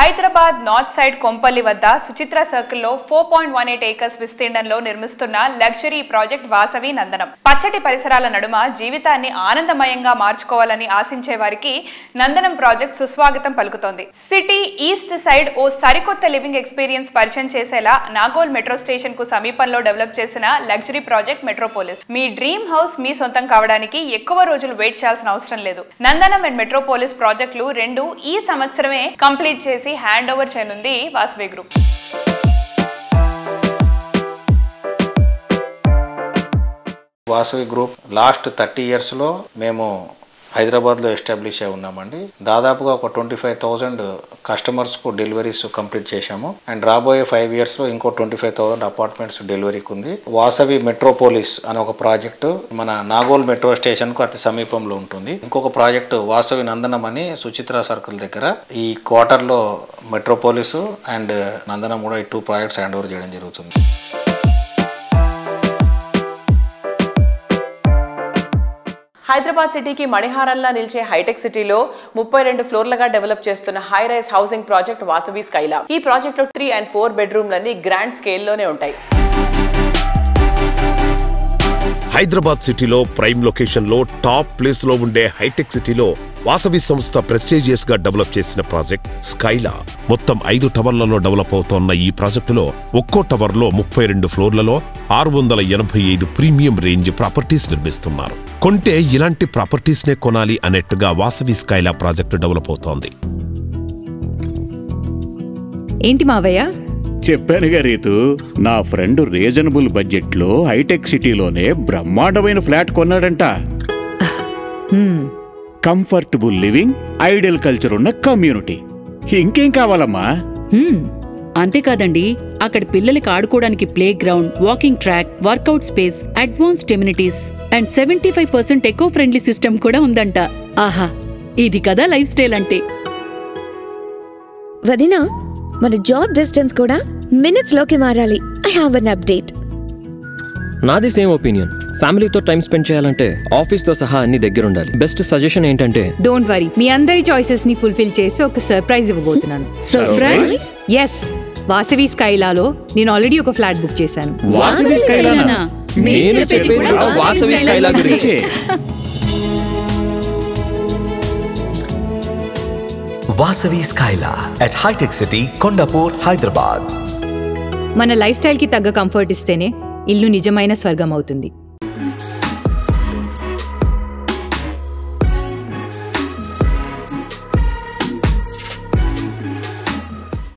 Hyderabad north side Kompally వద్ద సుచిత్ర సర్కిల్లో 4.18 acres విస్తీర్ణంలో నిర్మిస్తున్న లగ్జరీ ప్రాజెక్ట్ వాసవి నందనం. పచ్చటి పరిసరాల నడుమ జీవితాన్ని ఆనందమయంగా మార్చుకోవాలని ఆశించే వారికి నందనం ప్రాజెక్ట్ సుస్వాగతం పలుకుతోంది. సిటీ ఈస్ట్ సైడ్ ఓ సరికొత్త లివింగ్ ఎక్స్పీరియన్స్ పరిచయం చేసేలా నాగోల్ మెట్రో స్టేషన్ కు సమీపంలో డెవలప్ చేసిన లగ్జరీ ప్రాజెక్ట్ మెట్రోపోలిస్. మీ డ్రీమ్ హౌస్ మీ సొంతం కావడానికి ఎక్కువ రోజులు వెయిట్ చేయాల్సిన అవసరం లేదు. నందనం అండ్ మెట్రోపోలిస్ ప్రాజెక్టులు రెండు ఈ సంవత్సరమే కంప్లీట్ చేసి హ్యాండ్ ఓవర్ చేయనుంది Vasavi group. Vasavi group last 30 years లో మేము హైదరాబాద్లో ఎస్టాబ్లిష్ అయి ఉన్నామండి. దాదాపుగా ఒక 25,000 కస్టమర్స్కు డెలివరీస్ కంప్లీట్ చేశాము. అండ్ రాబోయే 5 yearsలో ఇంకో 25,000 అపార్ట్మెంట్స్ డెలివరీకి ఉంది. వాసవి మెట్రోపోలిస్ అనే ఒక ప్రాజెక్టు మన నాగోల్ మెట్రో స్టేషన్కు అతి సమీపంలో ఉంటుంది. ఇంకొక ప్రాజెక్టు వాసవి నందనం అని సుచిత్ర సర్కిల్ దగ్గర. ఈ క్వార్టర్లో మెట్రోపోలిస్ అండ్ నందనం కూడా ఈ 2 ప్రాజెక్ట్స్ హ్యాండ్ ఓవర్ చేయడం జరుగుతుంది. హైదరాబాద్ సిటీకి మణిహారంలా నిలిచే హైటెక్ సిటీలో 32 ఫ్లోర్లుగా డెవలప్ చేస్తున్న high rise housing project Vasavi Skyla. ఈ ప్రాజెక్ట్ లో 3 and 4 బెడ్రూమ్లన్నీ గ్రాండ్ స్కేల్లోనే ఉంటాయి. హైదరాబాద్ సిటీలో ప్రైమ్ లొకేషన్ లో టాప్ ప్లేస్ లో ఉండే హైటెక్ సిటీలో వాసవి సంస్థ ప్రెస్టీజియస్ గా డెవలప్ చేసిన ప్రాజెక్ట్ స్కైలా. మొత్తం 5 టవర్లలో డెవలప్ అవుతోన్న ఈ ప్రాజెక్టులో ఒక్కో టవర్ లో 32 ఫ్లోర్లలో 685 ప్రీమియం రేంజ్ ప్రాపర్టీస్ నిర్మిస్తున్నారు. కొంటే ఇలాంటి ప్రాపర్టీస్ నే కొనాలి అన్నట్టుగా వాసవి స్కైలా ప్రాజెక్టు డెవలప్ అవుతోంది. ఏంటి మావయ్య? చెప్పానుగా రీతు, నా ఫ్రెండ్ రీజనబుల్ బడ్జెట్ లో హైటెక్ సిటీలోనే బ్రహ్మాండమైన ఫ్లాట్ కొన్నాడంట. కంఫర్టబుల్ లివింగ్, ఐడియల్ కల్చర్ ఉన్న కమ్యూనిటీ. ఇంకేం కావాలమ్మా? అంతేకాదండి, అక్కడ పిల్లలకి ఆడుకోవడానికి play ground, walking track, workout space, advanced amenities and 75% eco friendly system కూడా ఉందంట. ఆహా, ఇది కదా లైఫ్ స్టైల్ అంటే. వదినా, మన జాబ్ డిస్టెన్స్ కూడా మినిట్స్ లోకి మారాలి. I have an update. నాది సేమ్ ఒపీనియన్. ఫ్యామిలీతో టైం స్పెండ్ చేయాలంటే ఆఫీస్ తో సహా అన్ని దగ్గర ఉండాలి. బెస్ట్ సజెషన్ ఏంటంటే, డోంట్ వరీ, మీ అందరి చాయిసెస్ ని ఫుల్ఫిల్ చేసి ఒక సర్ప్రైజ్ ఇవ్వబోతున్నాను. సర్ప్రైజ్? ఎస్, వాసవి స్కైలాలో నేను ఆల్రెడీ ఒక ఫ్లాట్ బుక్ చేశాను. వాసవి స్కైలానా? నేను చెప్పేది కూడా వాసవి స్కైలా గురించి. Vasavi Skyla at Hitec City, Kondapur, Hyderabad. మన లైఫ్ స్టైల్ కి తగ్గ కంఫర్ట్ ఇస్తేనే ఇల్లు నిజమైన స్వర్గం అవుతుంది.